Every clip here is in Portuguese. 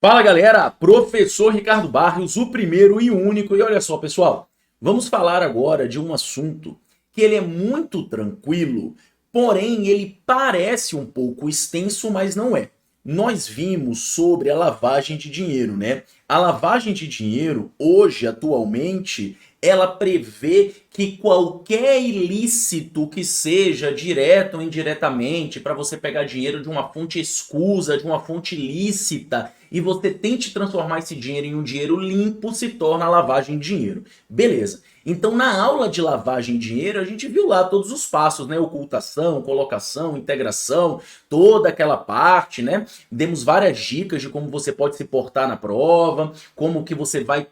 Fala galera, professor Ricardo Barrios, o primeiro e o único. E olha só, pessoal, vamos falar agora de um assunto que ele é muito tranquilo, porém ele parece um pouco extenso, mas não é. Nós vimos sobre a lavagem de dinheiro, né? A lavagem de dinheiro, hoje, atualmente, ela prevê que qualquer ilícito que seja, direto ou indiretamente, para você pegar dinheiro de uma fonte escusa, de uma fonte ilícita, e você tente transformar esse dinheiro em um dinheiro limpo, se torna lavagem de dinheiro. Beleza. Então, na aula de lavagem de dinheiro, a gente viu lá todos os passos, né? Ocultação, colocação, integração, toda aquela parte, né? Demos várias dicas de como você pode se portar na prova, como que você vai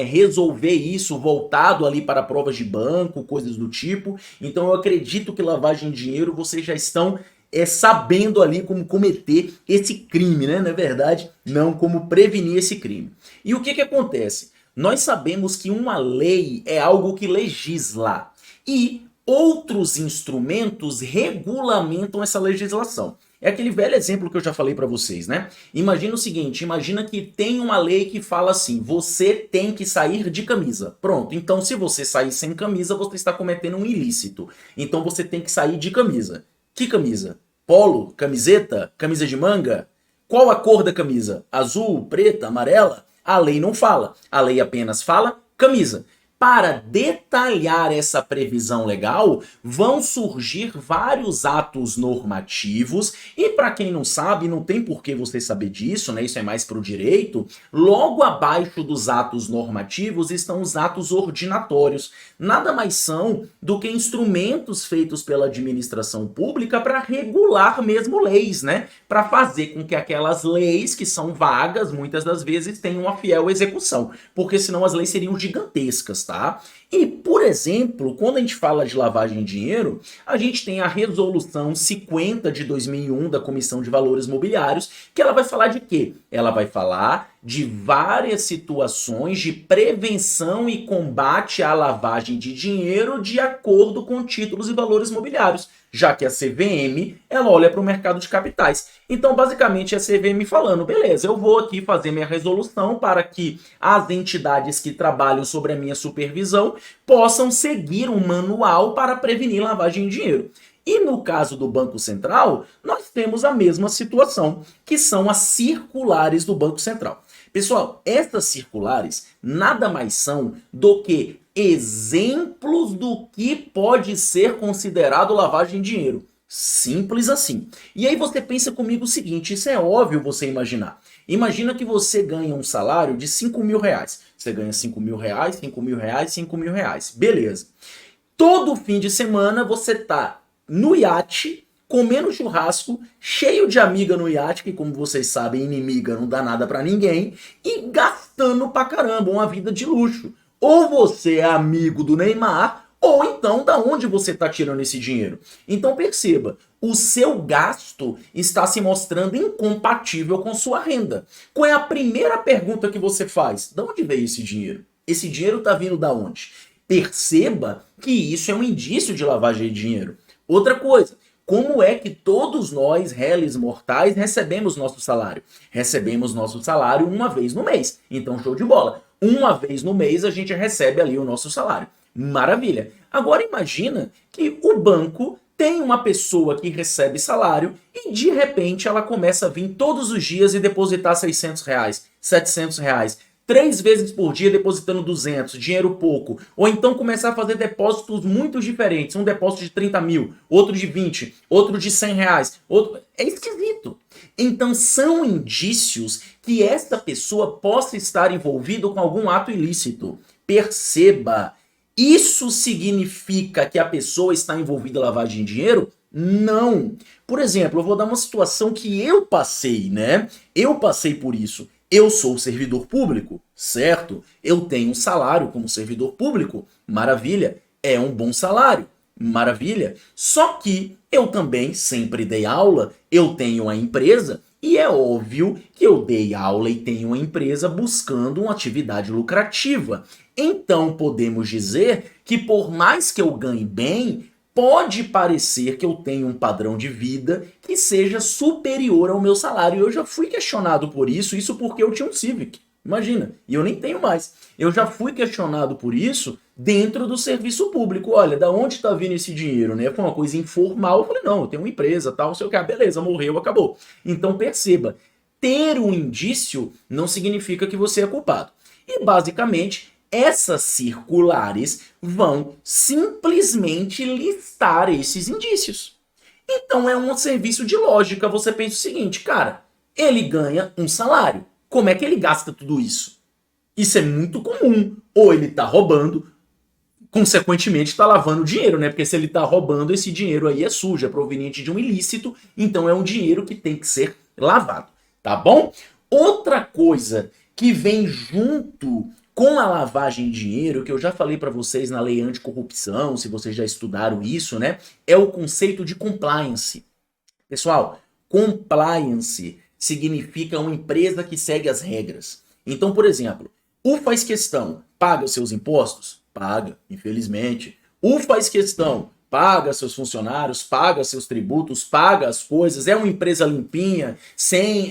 resolver isso voltado ali para provas de banco, coisas do tipo. Então, eu acredito que lavagem de dinheiro vocês já estão sabendo ali como cometer esse crime, né? Na verdade, não como prevenir esse crime. E o que acontece? Nós sabemos que uma lei é algo que legisla e outros instrumentos regulamentam essa legislação. É aquele velho exemplo que eu já falei para vocês, né? Imagina o seguinte, imagina que tem uma lei que fala assim, você tem que sair de camisa. Pronto, então se você sair sem camisa, você está cometendo um ilícito. Então você tem que sair de camisa. Que camisa? Polo? Camiseta? Camisa de manga? Qual a cor da camisa? Azul? Preta? Amarela? A lei não fala. A lei apenas fala camisa. Para detalhar essa previsão legal, vão surgir vários atos normativos e para quem não sabe, não tem por que você saber disso, né? Isso é mais para o direito. Logo abaixo dos atos normativos estão os atos ordinatórios. Nada mais são do que instrumentos feitos pela administração pública para regular mesmo leis, né? Para fazer com que aquelas leis que são vagas, muitas das vezes, tenham uma fiel execução, porque senão as leis seriam gigantescas, tá? E, por exemplo, quando a gente fala de lavagem de dinheiro, a gente tem a resolução 50 de 2001 da Comissão de Valores Mobiliários, que ela vai falar de quê? Ela vai falar de várias situações de prevenção e combate à lavagem de dinheiro de acordo com títulos e valores mobiliários, já que a CVM, ela olha para o mercado de capitais. Então, basicamente, a CVM falando, beleza, eu vou aqui fazer minha resolução para que as entidades que trabalham sobre a minha supervisão possam seguir um manual para prevenir lavagem de dinheiro. E no caso do Banco Central, nós temos a mesma situação, que são as circulares do Banco Central. Pessoal, essas circulares nada mais são do que exemplos do que pode ser considerado lavagem de dinheiro. Simples assim. E aí você pensa comigo o seguinte, isso é óbvio você imaginar. Imagina que você ganha um salário de 5 mil reais. Você ganha 5 mil reais, 5 mil reais, 5 mil reais. Beleza. Todo fim de semana você tá no iate, comendo churrasco, cheio de amiga no iate, que como vocês sabem, inimiga não dá nada pra ninguém, e gastando pra caramba, uma vida de luxo. Ou você é amigo do Neymar, ou então da onde você está tirando esse dinheiro. Então perceba, o seu gasto está se mostrando incompatível com sua renda. Qual é a primeira pergunta que você faz? De onde veio esse dinheiro? Esse dinheiro está vindo da onde? Perceba que isso é um indício de lavagem de dinheiro. Outra coisa, como é que todos nós, réis mortais, recebemos nosso salário? Recebemos nosso salário uma vez no mês. Então, show de bola. Uma vez no mês a gente recebe ali o nosso salário. Maravilha. Agora imagina que o banco tem uma pessoa que recebe salário e de repente ela começa a vir todos os dias e depositar 600 reais, 700 reais. 3 vezes por dia depositando 200, dinheiro pouco. Ou então começar a fazer depósitos muito diferentes. Um depósito de 30 mil, outro de 20, outro de 100 reais. Outro... É esquisito. Então são indícios que esta pessoa possa estar envolvida com algum ato ilícito. Perceba, isso significa que a pessoa está envolvida em lavagem de dinheiro? Não. Por exemplo, eu vou dar uma situação que eu passei, né? Eu passei por isso. Eu sou servidor público, certo? Eu tenho um salário como servidor público, maravilha, é um bom salário, maravilha. Só que eu também sempre dei aula, eu tenho uma empresa e é óbvio que eu dei aula e tenho uma empresa buscando uma atividade lucrativa. Então podemos dizer que por mais que eu ganhe bem, pode parecer que eu tenho um padrão de vida que seja superior ao meu salário. Eu já fui questionado por isso porque eu tinha um Civic. Imagina, e eu nem tenho mais. Eu já fui questionado por isso dentro do serviço público. Olha, da onde está vindo esse dinheiro, né? Foi uma coisa informal. Eu falei, não, eu tenho uma empresa, tal, não sei o que. Beleza, morreu, acabou. Então perceba, ter um indício não significa que você é culpado. E basicamente, essas circulares vão simplesmente listar esses indícios. Então é um serviço de lógica. Você pensa o seguinte, cara, ele ganha um salário. Como é que ele gasta tudo isso? Isso é muito comum. Ou ele tá roubando, consequentemente tá lavando dinheiro, né? Porque se ele tá roubando, esse dinheiro aí é sujo, é proveniente de um ilícito, então é um dinheiro que tem que ser lavado, tá bom? Outra coisa que vem junto com a lavagem de dinheiro, que eu já falei para vocês na lei anticorrupção, se vocês já estudaram isso, né? É o conceito de compliance. Pessoal, compliance significa uma empresa que segue as regras. Então, por exemplo, o Faz Questão paga os seus impostos? Paga, infelizmente. O Faz Questão paga seus funcionários, paga seus tributos, paga as coisas, é uma empresa limpinha, sem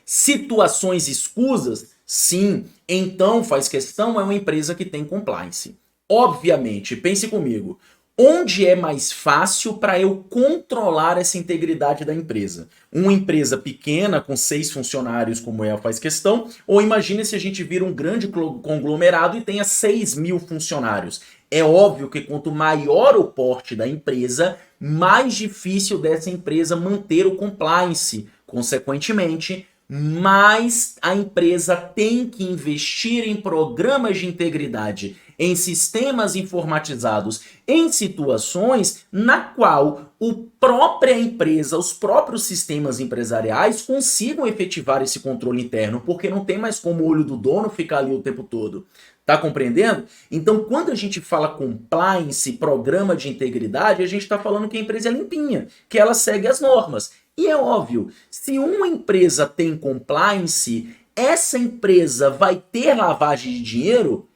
situações escusas? Sim. Então, Faz Questão é uma empresa que tem compliance. Obviamente, pense comigo, onde é mais fácil para eu controlar essa integridade da empresa? Uma empresa pequena com 6 funcionários, como é a Faz Questão, ou imagine se a gente vira um grande conglomerado e tenha 6.000 funcionários. É óbvio que quanto maior o porte da empresa, mais difícil dessa empresa manter o compliance. Consequentemente, mais a empresa tem que investir em programas de integridade, em sistemas informatizados, em situações na qual a própria empresa, os próprios sistemas empresariais consigam efetivar esse controle interno, porque não tem mais como o olho do dono ficar ali o tempo todo. Tá compreendendo? Então, quando a gente fala compliance, programa de integridade, a gente está falando que a empresa é limpinha, que ela segue as normas. E é óbvio, se uma empresa tem compliance, essa empresa vai ter lavagem de dinheiro?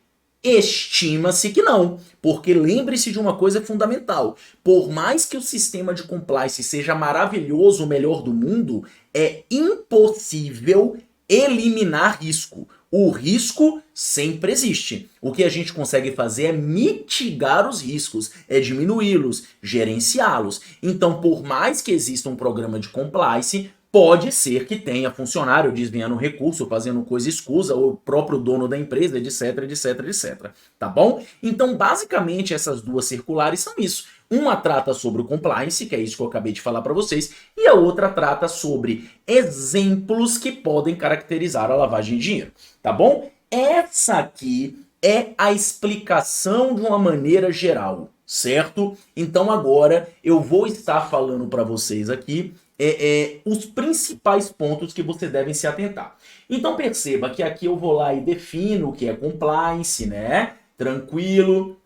Estima-se que não, porque lembre-se de uma coisa fundamental. Por mais que o sistema de compliance seja maravilhoso, o melhor do mundo, é impossível eliminar risco. O risco sempre existe. O que a gente consegue fazer é mitigar os riscos, é diminuí-los, gerenciá-los. Então, por mais que exista um programa de compliance, pode ser que tenha funcionário desviando recurso, fazendo coisa escusa, ou o próprio dono da empresa, etc, etc, etc. Tá bom? Então, basicamente, essas duas circulares são isso. Uma trata sobre o compliance, que é isso que eu acabei de falar para vocês, e a outra trata sobre exemplos que podem caracterizar a lavagem de dinheiro, tá bom? Essa aqui é a explicação de uma maneira geral, certo? Então agora eu vou estar falando para vocês aqui os principais pontos que vocês devem se atentar. Então perceba que aqui eu vou lá e defino o que é compliance, né? Tranquilo.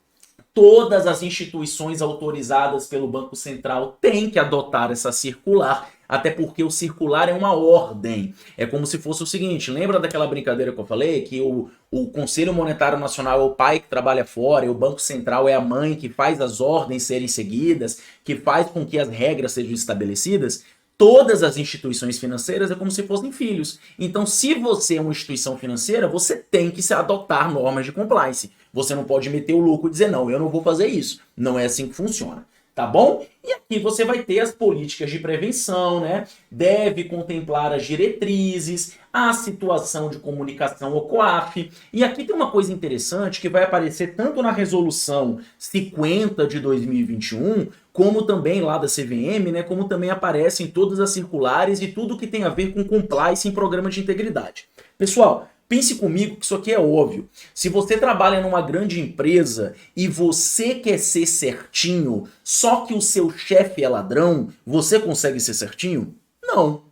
Todas as instituições autorizadas pelo Banco Central têm que adotar essa circular, até porque o circular é uma ordem. É como se fosse o seguinte, lembra daquela brincadeira que eu falei? Que o Conselho Monetário Nacional é o pai que trabalha fora, e o Banco Central é a mãe que faz as ordens serem seguidas, que faz com que as regras sejam estabelecidas? Todas as instituições financeiras é como se fossem filhos. Então, se você é uma instituição financeira, você tem que se adotar normas de compliance. Você não pode meter o louco e dizer, não, eu não vou fazer isso. Não é assim que funciona. Tá bom? E aqui você vai ter as políticas de prevenção, né? Deve contemplar as diretrizes, a situação de comunicação ou COAF. E aqui tem uma coisa interessante que vai aparecer tanto na resolução 50 de 2021, como também lá da CVM, né? Como também aparece em todas as circulares e tudo que tem a ver com compliance em programa de integridade. Pessoal, pense comigo que isso aqui é óbvio. Se você trabalha numa grande empresa e você quer ser certinho, só que o seu chefe é ladrão, você consegue ser certinho? Não.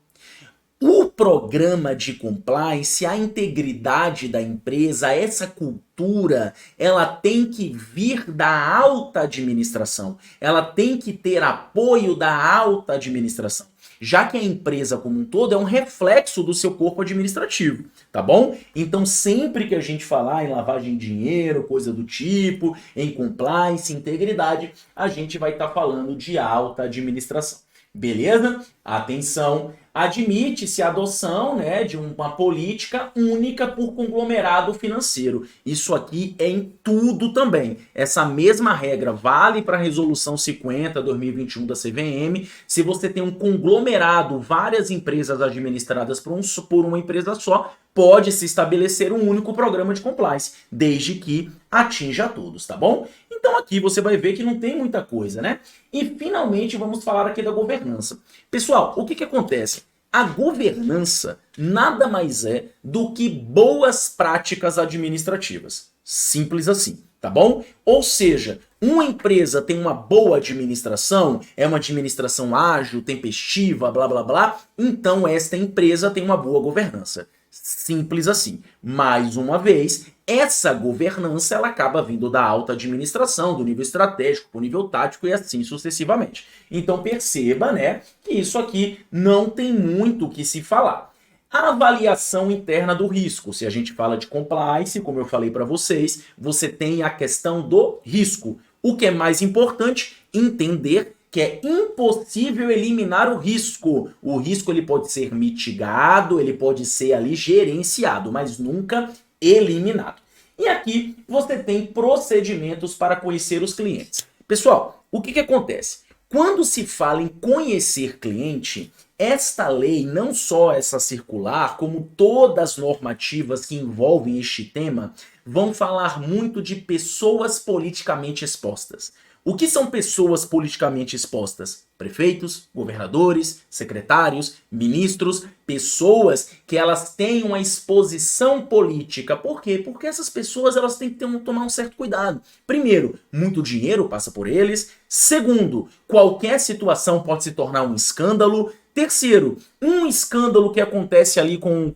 O programa de compliance, a integridade da empresa, essa cultura, ela tem que vir da alta administração. Ela tem que ter apoio da alta administração. já que a empresa como um todo é um reflexo do seu corpo administrativo, tá bom? Então sempre que a gente falar em lavagem de dinheiro, coisa do tipo, em compliance, integridade, a gente vai estar falando de alta administração. Beleza? Atenção, admite-se a adoção, né, de uma política única por conglomerado financeiro. Isso aqui é em tudo também. Essa mesma regra vale para a Resolução 50/2021 da CVM. Se você tem um conglomerado, várias empresas administradas por uma empresa só, pode-se estabelecer um único programa de compliance, desde que atinja a todos, tá bom? Então aqui você vai ver que não tem muita coisa, né? E finalmente vamos falar aqui da governança. Pessoal, o que acontece? A governança nada mais é do que boas práticas administrativas. Simples assim, tá bom? Ou seja, uma empresa tem uma boa administração, é uma administração ágil, tempestiva, blá blá blá, então esta empresa tem uma boa governança. Simples assim. Mais uma vez, essa governança ela acaba vindo da alta administração, do nível estratégico para o nível tático e assim sucessivamente. Então perceba, né, que isso aqui não tem muito o que se falar. A avaliação interna do risco. Se a gente fala de compliance, como eu falei para vocês, você tem a questão do risco. O que é mais importante? Entender que é impossível eliminar o risco. O risco ele pode ser mitigado, ele pode ser ali gerenciado, mas nunca eliminado. E aqui você tem procedimentos para conhecer os clientes. Pessoal, o que acontece? Quando se fala em conhecer cliente, esta lei, não só essa circular, como todas as normativas que envolvem este tema, vão falar muito de pessoas politicamente expostas. O que são pessoas politicamente expostas? Prefeitos, governadores, secretários, ministros, pessoas que elas têm uma exposição política. Por quê? Porque essas pessoas elas têm que tomar um certo cuidado. Primeiro, muito dinheiro passa por eles. Segundo, qualquer situação pode se tornar um escândalo. Terceiro, um escândalo que acontece ali com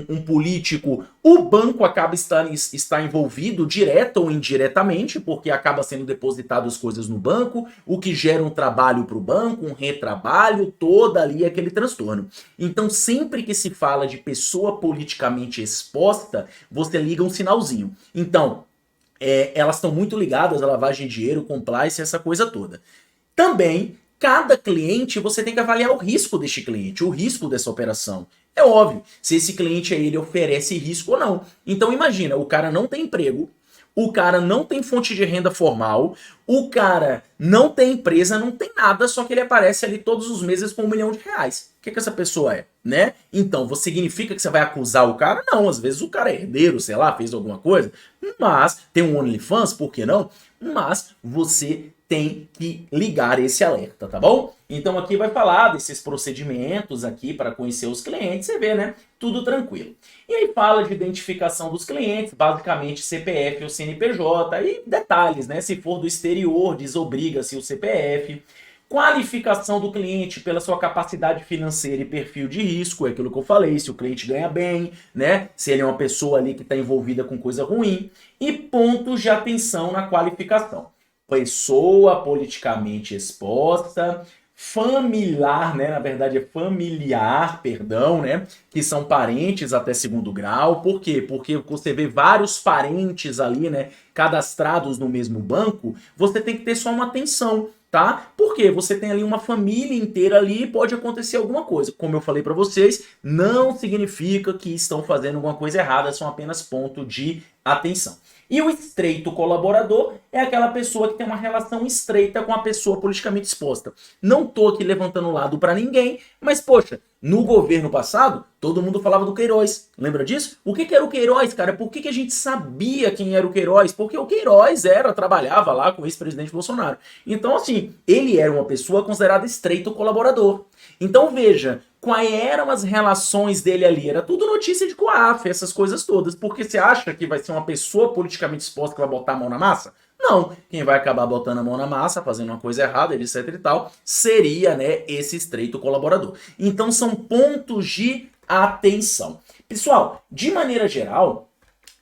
um político, o banco acaba está envolvido direta ou indiretamente, porque acaba sendo depositado as coisas no banco, o que gera um trabalho para o banco, um retrabalho, todo ali aquele transtorno. Então, sempre que se fala de pessoa politicamente exposta, você liga um sinalzinho. Então, elas estão muito ligadas à lavagem de dinheiro, compliance, essa coisa toda. Também, cada cliente, você tem que avaliar o risco deste cliente, o risco dessa operação. É óbvio, se esse cliente aí ele oferece risco ou não. Então imagina, o cara não tem emprego, o cara não tem fonte de renda formal, o cara não tem empresa, não tem nada, só que ele aparece ali todos os meses com R$1 milhão. O que essa pessoa é, né? Então, significa que você vai acusar o cara? Não, às vezes o cara é herdeiro, sei lá, fez alguma coisa, mas tem um OnlyFans, por que não? Mas você tem que ligar esse alerta, tá bom? Então aqui vai falar desses procedimentos aqui para conhecer os clientes, você vê, né? Tudo tranquilo. E aí fala de identificação dos clientes, basicamente CPF ou CNPJ, e detalhes, né? Se for do exterior, desobriga-se o CPF. Qualificação do cliente pela sua capacidade financeira e perfil de risco, é aquilo que eu falei, se o cliente ganha bem, né? Se ele é uma pessoa ali que está envolvida com coisa ruim. E pontos de atenção na qualificação. Pessoa politicamente exposta, familiar, né? Na verdade é familiar, perdão, né? Que são parentes até segundo grau. Por quê? Porque você vê vários parentes ali, né? Cadastrados no mesmo banco, você tem que ter só uma atenção, tá? Porque você tem ali uma família inteira ali e pode acontecer alguma coisa. Como eu falei para vocês, não significa que estão fazendo alguma coisa errada, são apenas ponto de atenção. E o estreito colaborador é aquela pessoa que tem uma relação estreita com a pessoa politicamente exposta. Não tô aqui levantando lado para ninguém, mas poxa, no governo passado, todo mundo falava do Queiroz. Lembra disso? O que era o Queiroz, cara? Por que a gente sabia quem era o Queiroz? Porque o Queiroz trabalhava lá com o ex-presidente Bolsonaro. Então, assim, ele era uma pessoa considerada estreito colaborador. Então, veja, quais eram as relações dele ali? Era tudo notícia de COAF, essas coisas todas. Porque você acha que vai ser uma pessoa politicamente exposta que vai botar a mão na massa? Não. Quem vai acabar botando a mão na massa, fazendo uma coisa errada, etc e tal, seria, né, esse estreito colaborador. Então, são pontos de atenção. Pessoal, de maneira geral,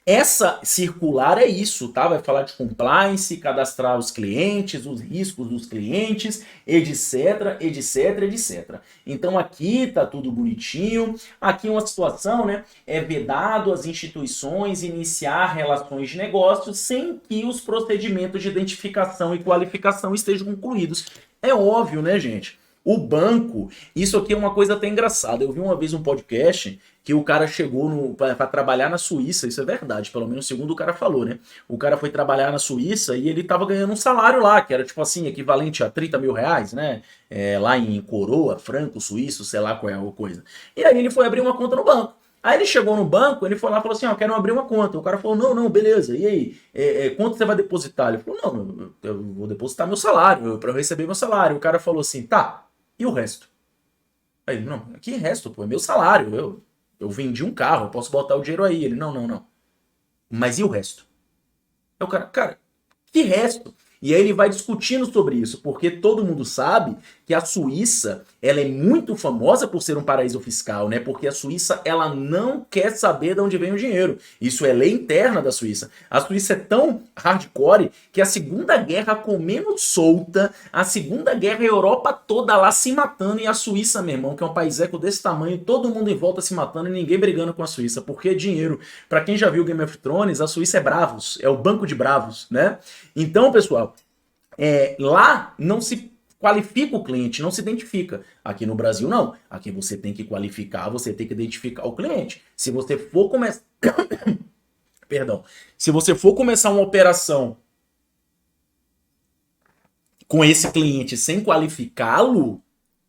Essa circular é isso, tá? Vai falar de compliance, cadastrar os clientes, os riscos dos clientes, etc, etc, etc. Então aqui tá tudo bonitinho. Aqui uma situação, né? É vedado às instituições iniciar relações de negócios sem que os procedimentos de identificação e qualificação estejam concluídos. É óbvio, né, gente? O banco, isso aqui é uma coisa até engraçada. Eu vi uma vez um podcast que o cara chegou para trabalhar na Suíça, isso é verdade, pelo menos segundo o cara falou, né? O cara foi trabalhar na Suíça e ele tava ganhando um salário lá, que era tipo assim, equivalente a 30 mil reais, né? Lá em coroa, franco, suíço, sei lá qual é a coisa. E aí ele foi abrir uma conta no banco. Aí ele chegou no banco, ele foi lá e falou assim, ó, quero abrir uma conta. O cara falou, não, não, beleza, e aí? Quanto você vai depositar? Ele falou, não, eu vou depositar meu salário, para eu receber meu salário. O cara falou assim, tá, e o resto? Aí ele, não, que resto, pô, é meu salário, eu vendi um carro, eu posso botar o dinheiro aí. Ele, não, não, não. Mas e o resto? Aí o cara, que resto? E aí ele vai discutindo sobre isso, porque todo mundo sabe que a Suíça, ela é muito famosa por ser um paraíso fiscal, né? Porque a Suíça, ela não quer saber de onde vem o dinheiro. Isso é lei interna da Suíça. A Suíça é tão hardcore que a Segunda Guerra comendo solta, a Segunda Guerra a Europa toda lá se matando e a Suíça, meu irmão, que é um paiseco desse tamanho, todo mundo em volta se matando e ninguém brigando com a Suíça, porque é dinheiro. Pra quem já viu Game of Thrones, a Suíça é bravos, é o banco de bravos, né? Então, pessoal, lá não se qualifica o cliente, não se identifica. Aqui no Brasil, não. Aqui você tem que qualificar, você tem que identificar o cliente. Se você for começar. Perdão. Se você for começar uma operação com esse cliente sem qualificá-lo,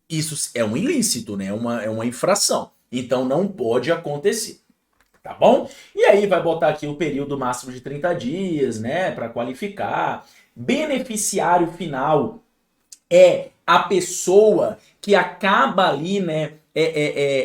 isso é um ilícito, né? É uma infração. Então não pode acontecer. Tá bom? E aí vai botar aqui o período máximo de 30 dias, né? Para qualificar. Beneficiário final é a pessoa que acaba ali, né,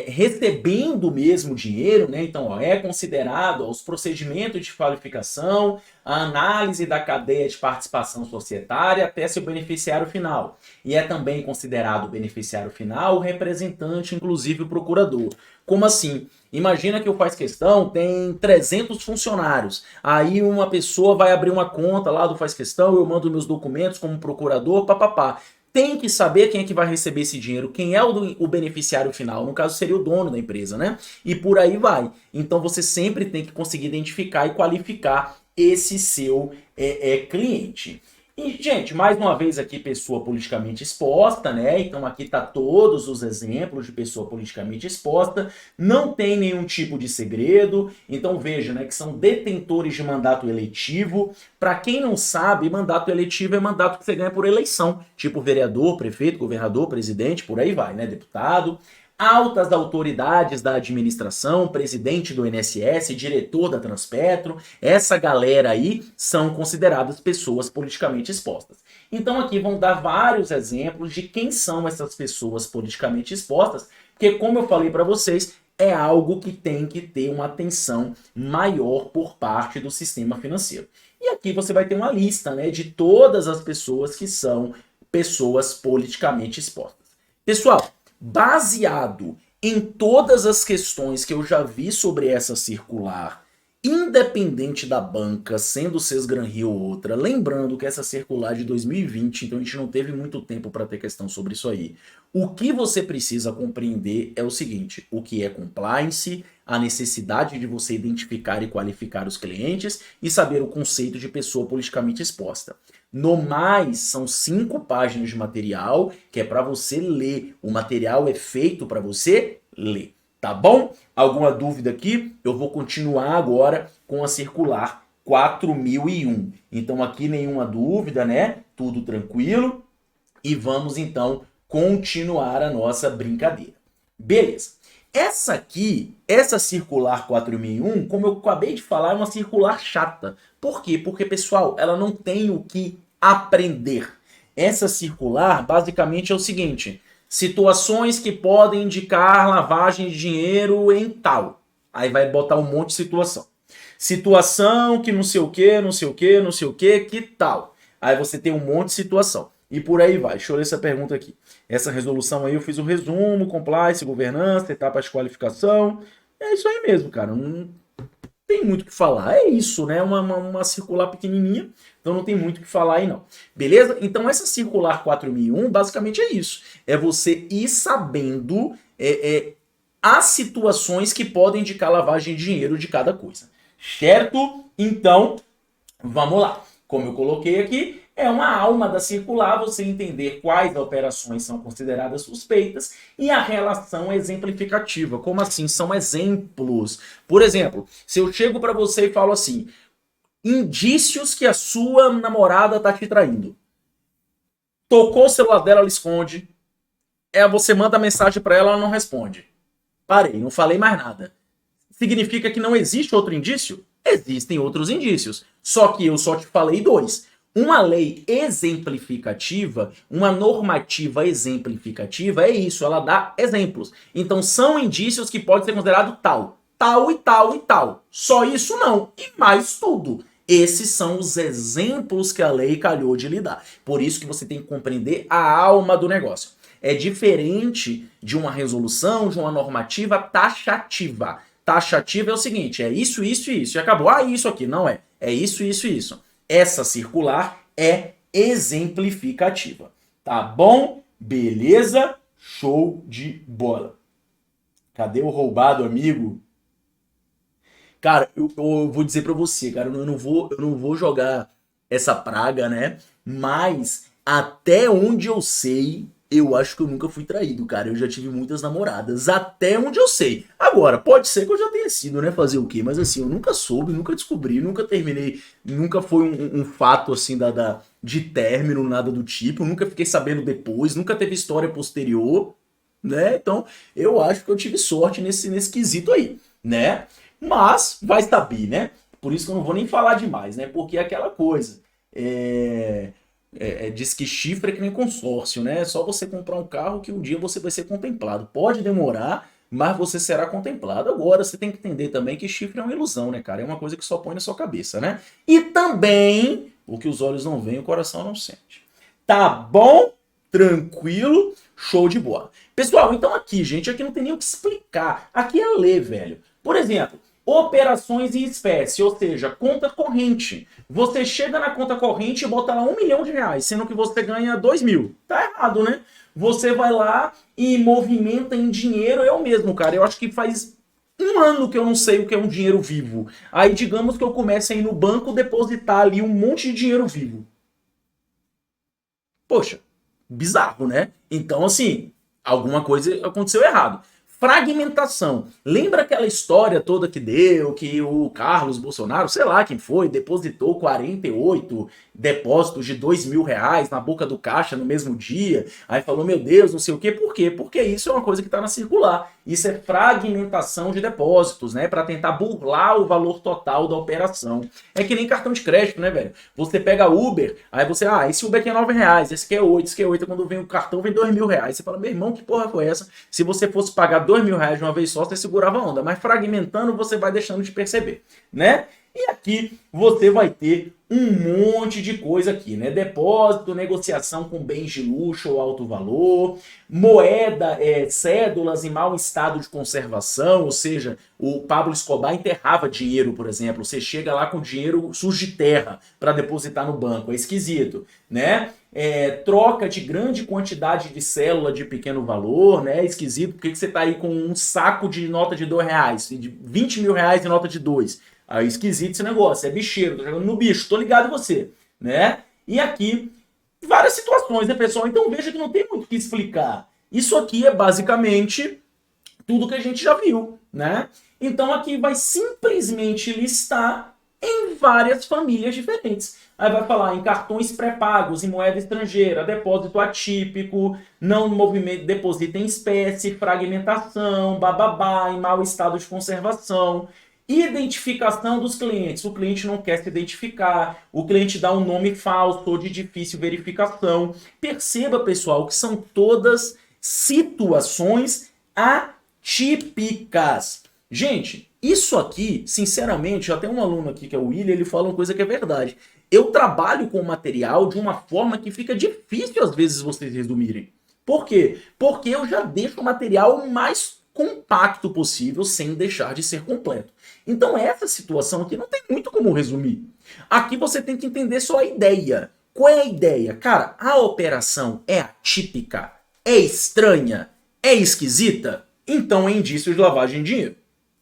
recebendo mesmo dinheiro, né? Então, ó, é considerado os procedimentos de qualificação, a análise da cadeia de participação societária até seu beneficiário final. E é também considerado o beneficiário final o representante, inclusive o procurador. Como assim? Imagina que o Faz Questão tem 300 funcionários. Aí uma pessoa vai abrir uma conta lá do Faz Questão, eu mando meus documentos como procurador, papapá. Tem que saber quem é que vai receber esse dinheiro, quem é o beneficiário final, no caso seria o dono da empresa, né? E por aí vai. Então você sempre tem que conseguir identificar e qualificar esse seu cliente. E, gente, mais uma vez aqui, pessoa politicamente exposta, né? Então aqui tá todos os exemplos de pessoa politicamente exposta. Não tem nenhum tipo de segredo. Então veja, né, que são detentores de mandato eletivo. Para quem não sabe, mandato eletivo é mandato que você ganha por eleição. Tipo vereador, prefeito, governador, presidente, por aí vai, né? Deputado. Altas autoridades da administração, presidente do INSS, diretor da Transpetro, essa galera aí são consideradas pessoas politicamente expostas. Então aqui vão dar vários exemplos de quem são essas pessoas politicamente expostas, porque como eu falei para vocês, é algo que tem que ter uma atenção maior por parte do sistema financeiro. E aqui você vai ter uma lista, né, de todas as pessoas que são pessoas politicamente expostas. Pessoal, baseado em todas as questões que eu já vi sobre essa circular, independente da banca, sendo Sesgran-Rio ou outra, lembrando que essa circular é de 2020, então a gente não teve muito tempo para ter questão sobre isso aí. O que você precisa compreender é o seguinte, o que é compliance, a necessidade de você identificar e qualificar os clientes e saber o conceito de pessoa politicamente exposta. No mais, são 5 páginas de material que é para você ler. O material é feito para você ler, tá bom? Alguma dúvida aqui? Eu vou continuar agora com a circular 4001. Então aqui nenhuma dúvida, né? Tudo tranquilo. E vamos então continuar a nossa brincadeira. Beleza. Essa aqui, essa circular 4001, como eu acabei de falar, é uma circular chata. Por quê? Porque, pessoal, ela não tem o que aprender. Essa circular, basicamente, é o seguinte: situações que podem indicar lavagem de dinheiro em tal. Aí vai botar um monte de situação. Situação que não sei o que, não sei o que, não sei o que tal. Aí você tem um monte de situação. E por aí vai. Deixa eu ler essa pergunta aqui. Essa resolução aí eu fiz o resumo, compliance, governança, etapas de qualificação. É isso aí mesmo, cara. Não tem muito o que falar. É isso, né? Uma circular pequenininha, então não tem muito o que falar aí não. Beleza? Então essa circular 4001 basicamente é isso. É você ir sabendo as situações que podem indicar lavagem de dinheiro de cada coisa. Certo? Então, vamos lá. Como eu coloquei aqui, é uma alma da circular você entender quais operações são consideradas suspeitas e a relação exemplificativa. Como assim? São exemplos. Por exemplo, se eu chego para você e falo assim, indícios que a sua namorada tá te traindo. Tocou o celular dela, ela esconde. Você manda mensagem para ela, ela não responde. Parei, não falei mais nada. Significa que não existe outro indício? Existem outros indícios. Só que eu só te falei dois. Uma lei exemplificativa, uma normativa exemplificativa é isso, ela dá exemplos. Então são indícios que pode ser considerado tal, tal e tal e tal. Só isso não, e mais tudo. Esses são os exemplos que a lei calhou de lhe dar. Por isso que você tem que compreender a alma do negócio. É diferente de uma resolução, de uma normativa taxativa. Taxativa é o seguinte, é isso, isso e isso. E acabou. Ah, isso aqui. Não é. É isso, isso e isso. Essa circular é exemplificativa. Tá bom? Beleza? Show de bola. Cadê o roubado, amigo? Cara, eu vou dizer pra você, cara, eu não vou jogar essa praga, né? Mas até onde eu sei, eu acho que eu nunca fui traído, cara. Eu já tive muitas namoradas, até onde eu sei. Agora, pode ser que eu já tenha sido, né? Fazer o quê? Mas assim, eu nunca soube, nunca descobri, nunca terminei, nunca foi um fato assim de término, nada do tipo. Eu nunca fiquei sabendo depois, nunca teve história posterior, né? Então, eu acho que eu tive sorte nesse quesito aí, né? Mas vai saber, né? Por isso que eu não vou nem falar demais, né? Porque é aquela coisa. Diz que chifre é que nem consórcio, né? É só você comprar um carro que um dia você vai ser contemplado. Pode demorar, mas você será contemplado. Agora, você tem que entender também que chifre é uma ilusão, né, cara? É uma coisa que só põe na sua cabeça, né? E também, o que os olhos não veem, o coração não sente. Tá bom? Tranquilo? Show de bola. Pessoal, então aqui, gente, aqui não tem nem o que explicar. Aqui é ler, velho. Por exemplo, operações em espécie, ou seja, conta corrente. Você chega na conta corrente e bota lá R$ 1.000.000, sendo que você ganha 2.000. Tá errado, né? Você vai lá e movimenta em dinheiro, eu mesmo, cara. Eu acho que faz um ano que eu não sei o que é um dinheiro vivo. Aí digamos que eu comece a ir no banco depositar ali um monte de dinheiro vivo. Poxa, bizarro, né? Então, assim, alguma coisa aconteceu errado. Fragmentação. Lembra aquela história toda que deu, que o Carlos Bolsonaro, sei lá quem foi, depositou 48 depósitos de R$ 2.000 na boca do caixa no mesmo dia, aí falou, meu Deus, não sei o quê. Por quê? Porque isso é uma coisa que está na circular. Isso é fragmentação de depósitos, né? Para tentar burlar o valor total da operação. É que nem cartão de crédito, né, velho? Você pega Uber, aí você, esse Uber aqui é R$ 9, esse aqui é 8, esse aqui é 8, quando vem o cartão vem R$ 2.000. Você fala, meu irmão, que porra foi essa? Se você fosse pagar R$ 2.000 de uma vez só, você segurava a onda, mas fragmentando você vai deixando de perceber, né? E aqui você vai ter um monte de coisa aqui, né? Depósito, negociação com bens de luxo ou alto valor, moeda, cédulas em mau estado de conservação, ou seja, o Pablo Escobar enterrava dinheiro, por exemplo. Você chega lá com dinheiro sujo de terra para depositar no banco, é esquisito, né? Troca de grande quantidade de célula de pequeno valor, né? Esquisito, por que você tá aí com um saco de nota de R$ 2, de R$ 20.000 de nota de 2? Aí esquisito esse negócio, é bicheiro, tô jogando no bicho, tô ligado em você, né? E aqui, várias situações, né, pessoal? Então veja que não tem muito o que explicar. Isso aqui é basicamente tudo que a gente já viu, né? Então aqui vai simplesmente listar em várias famílias diferentes. Aí vai falar em cartões pré-pagos, em moeda estrangeira, depósito atípico, não movimento, deposita em espécie, fragmentação, bababá, em mau estado de conservação. Identificação dos clientes. O cliente não quer se identificar, o cliente dá um nome falso ou de difícil verificação. Perceba, pessoal, que são todas situações atípicas. Gente, isso aqui, sinceramente, já tem um aluno aqui que é o William, ele fala uma coisa que é verdade. Eu trabalho com o material de uma forma que fica difícil às vezes vocês resumirem. Por quê? Porque eu já deixo o material mais compacto possível sem deixar de ser completo. Então essa situação aqui não tem muito como resumir. Aqui você tem que entender só a ideia. Qual é a ideia? Cara, a operação é atípica, é estranha, é esquisita? Então é indício de lavagem de dinheiro.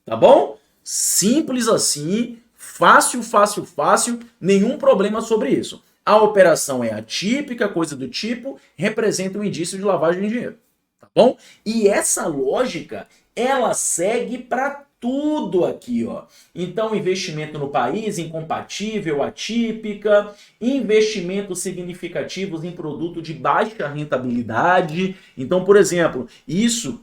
Tá bom? Simples assim, fácil, fácil, fácil, nenhum problema sobre isso. A operação é atípica, coisa do tipo, representa um indício de lavagem de dinheiro. Tá bom? E essa lógica, ela segue para tudo aqui, ó. Então, investimento no país, incompatível, atípica, investimentos significativos em produto de baixa rentabilidade. Então, por exemplo, isso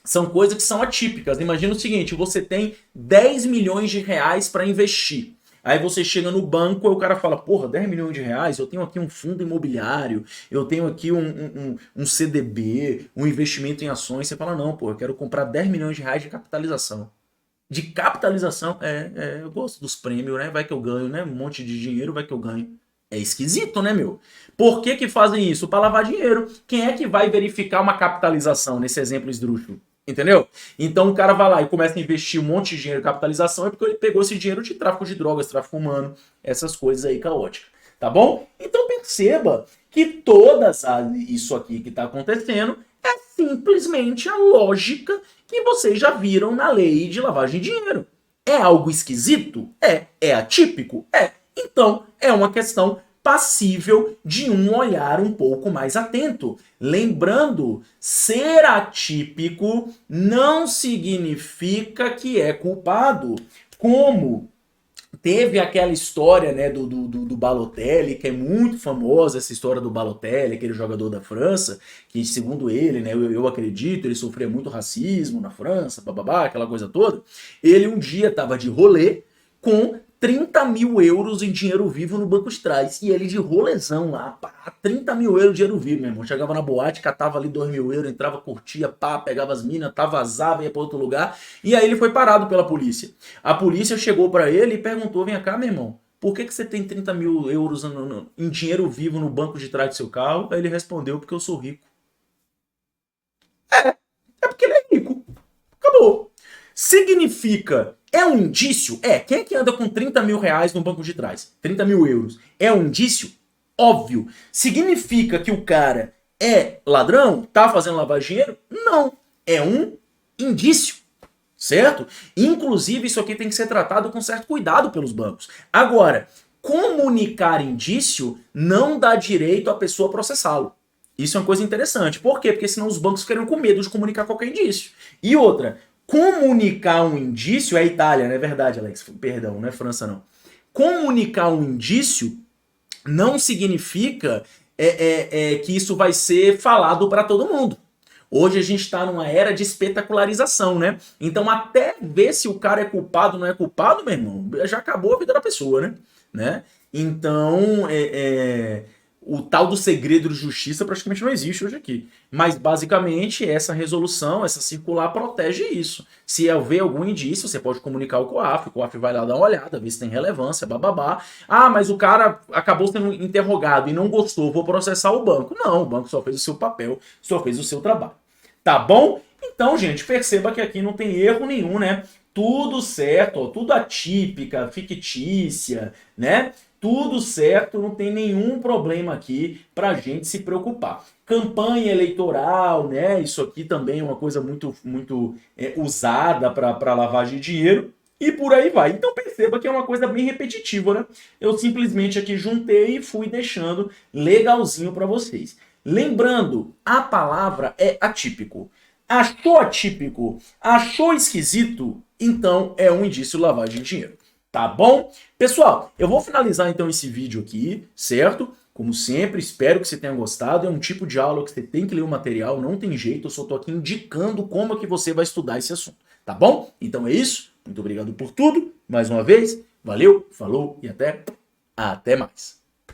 são coisas que são atípicas. Imagina o seguinte, você tem 10 milhões de reais para investir. Aí você chega no banco e o cara fala, porra, 10 milhões de reais, eu tenho aqui um fundo imobiliário, eu tenho aqui um CDB, um investimento em ações. Você fala, não, pô, eu quero comprar 10 milhões de reais de capitalização. De capitalização, eu gosto dos prêmios, né? Vai que eu ganho, né? Um monte de dinheiro, vai que eu ganho. É esquisito, né, meu? Por que que fazem isso? Para lavar dinheiro. Quem é que vai verificar uma capitalização nesse exemplo esdrúxulo? Entendeu? Então o cara vai lá e começa a investir um monte de dinheiro em capitalização é porque ele pegou esse dinheiro de tráfico de drogas, tráfico humano, essas coisas aí caóticas. Tá bom? Então perceba que isso aqui que está acontecendo é simplesmente a lógica que vocês já viram na lei de lavagem de dinheiro. É algo esquisito? É atípico? Então, é uma questão passível de um olhar um pouco mais atento. Lembrando, ser atípico não significa que é culpado. Como teve aquela história, né, do Balotelli, que é muito famosa, essa história do Balotelli, aquele jogador da França, que segundo ele, né, eu acredito, ele sofria muito racismo na França, bababá, aquela coisa toda. Ele um dia estava de rolê com 30 mil euros em dinheiro vivo no banco de trás. E ele de rolezão lá, pá, 30 mil euros de dinheiro vivo, meu irmão. Chegava na boate, catava ali 2 mil euros, entrava, curtia, pá, pegava as minas, vazava, ia pra outro lugar. E aí ele foi parado pela polícia. A polícia chegou pra ele e perguntou, vem cá, meu irmão, por que você tem 30 mil euros em dinheiro vivo no banco de trás do seu carro? Aí ele respondeu, porque eu sou rico. É porque ele é rico. Acabou. Significa, é um indício? Quem é que anda com 30 mil reais no banco de trás? 30 mil euros. É um indício? Óbvio. Significa que o cara é ladrão? Tá fazendo lavagem de dinheiro? Não. É um indício. Certo? Inclusive, isso aqui tem que ser tratado com certo cuidado pelos bancos. Agora, comunicar indício não dá direito à pessoa processá-lo. Isso é uma coisa interessante. Por quê? Porque senão os bancos ficariam com medo de comunicar qualquer indício. E outra, comunicar um indício, é Itália, não é verdade, Alex? Perdão, não é França, não. Comunicar um indício não significa que isso vai ser falado para todo mundo. Hoje a gente está numa era de espetacularização, né? Então até ver se o cara é culpado ou não é culpado, meu irmão, já acabou a vida da pessoa, né? Então, o tal do segredo de justiça praticamente não existe hoje aqui. Mas, basicamente, essa resolução, essa circular, protege isso. Se houver algum indício, você pode comunicar o COAF vai lá dar uma olhada, ver se tem relevância, bababá. Ah, mas o cara acabou sendo interrogado e não gostou, vou processar o banco. Não, o banco só fez o seu papel, só fez o seu trabalho. Tá bom? Então, gente, perceba que aqui não tem erro nenhum, né? Tudo certo, ó, tudo atípica, fictícia, né? Tudo certo, não tem nenhum problema aqui pra gente se preocupar. Campanha eleitoral, né? Isso aqui também é uma coisa muito usada para lavagem de dinheiro e por aí vai. Então perceba que é uma coisa bem repetitiva, né? Eu simplesmente aqui juntei e fui deixando legalzinho para vocês. Lembrando, a palavra é atípico. Achou atípico? Achou esquisito? Então é um indício de lavagem de dinheiro. Tá bom? Pessoal, eu vou finalizar então esse vídeo aqui, certo? Como sempre, espero que você tenha gostado. É um tipo de aula que você tem que ler o material, não tem jeito. Eu só tô aqui indicando como é que você vai estudar esse assunto. Tá bom? Então é isso. Muito obrigado por tudo. Mais uma vez, valeu, falou e até mais.